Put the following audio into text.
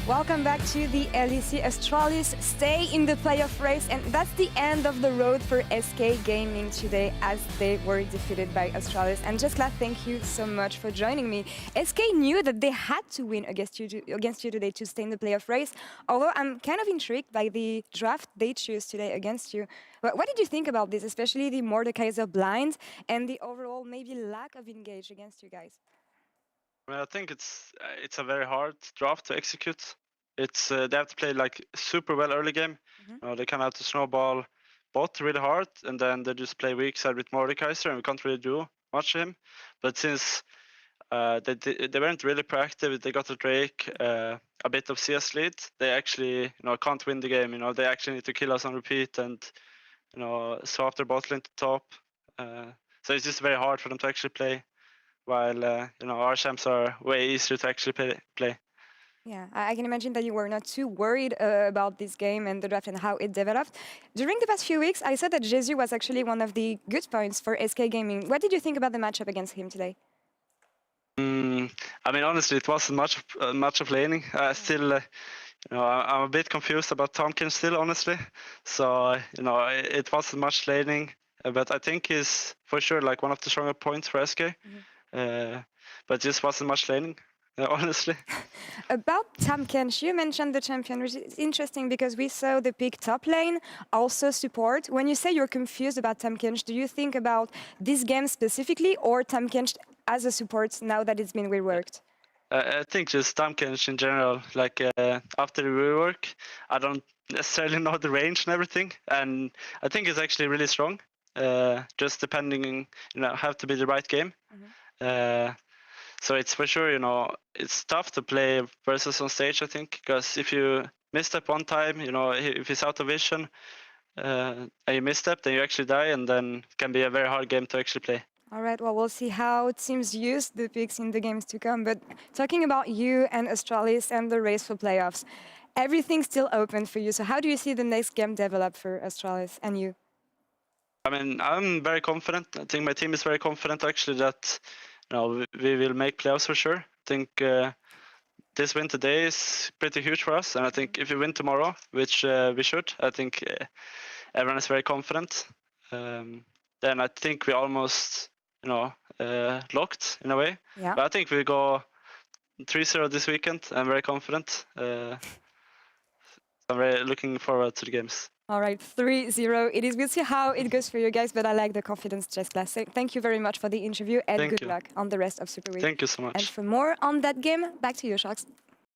Welcome back to the LEC. Astralis stay in the playoff race, and that's the end of the road for SK Gaming today as they were defeated by Astralis. And Jeskla, thank you so much for joining me. SK knew that they had to win against you today to stay in the playoff race, although I'm kind of intrigued by the draft they choose today against you. What did you think about this, especially the Mordekaiser blind and the overall maybe lack of engage against you guys? I think it's a very hard draft to execute. It's they have to play like super well early game. They kind of have to snowball bot really hard, and then they just play weak side with Mordekaiser, and we can't really do much to him. But since they weren't really proactive, they got a Drake, a bit of CS lead. They actually can't win the game. They actually need to kill us on repeat and swap their bot lane to top. So it's just very hard for them to actually play. While our champs are way easier to actually play. Yeah, I can imagine that you were not too worried about this game and the draft and how it developed. During the past few weeks, I said that Jesus was actually one of the good points for SK Gaming. What did you think about the matchup against him today? I mean, honestly, it wasn't much of laning. Still, I'm a bit confused about Tomkin still, honestly. So, it wasn't much laning, but I think he's for sure like one of the stronger points for SK. But just wasn't much laning, honestly. About Tamkench, you mentioned the champion, which is interesting because we saw the pick top lane, also support. When you say you're confused about Tamkench, do you think about this game specifically or Tamkench as a support now that it's been reworked? I think just Tamkench in general, like after the rework, I don't necessarily know the range and everything, and I think it's actually really strong. Just depending, have to be the right game. So it's for sure, it's tough to play versus on stage, I think, because if you misstep one time, if it's out of vision and you misstep, then you actually die, and then it can be a very hard game to actually play. All right, well, we'll see how teams use the picks in the games to come. But talking about you and Astralis and the race for playoffs, everything's still open for you. So how do you see the next game develop for Astralis and you? I mean, I'm very confident. I think my team is very confident, actually, that we will make playoffs for sure. I think this win today is pretty huge for us, and I think if we win tomorrow, which we should, I think everyone is very confident. Then I think we almost, locked in a way. Yeah. But I think we go 3-0 this weekend. I'm very confident. I'm very looking forward to the games. All right, 3-0 it is. We'll see how it goes for you guys, but I like the confidence, Jeskla. So thank you very much for the interview and good luck on the rest of Super Week. Thank you so much. And for more on that game, back to you, Sharks.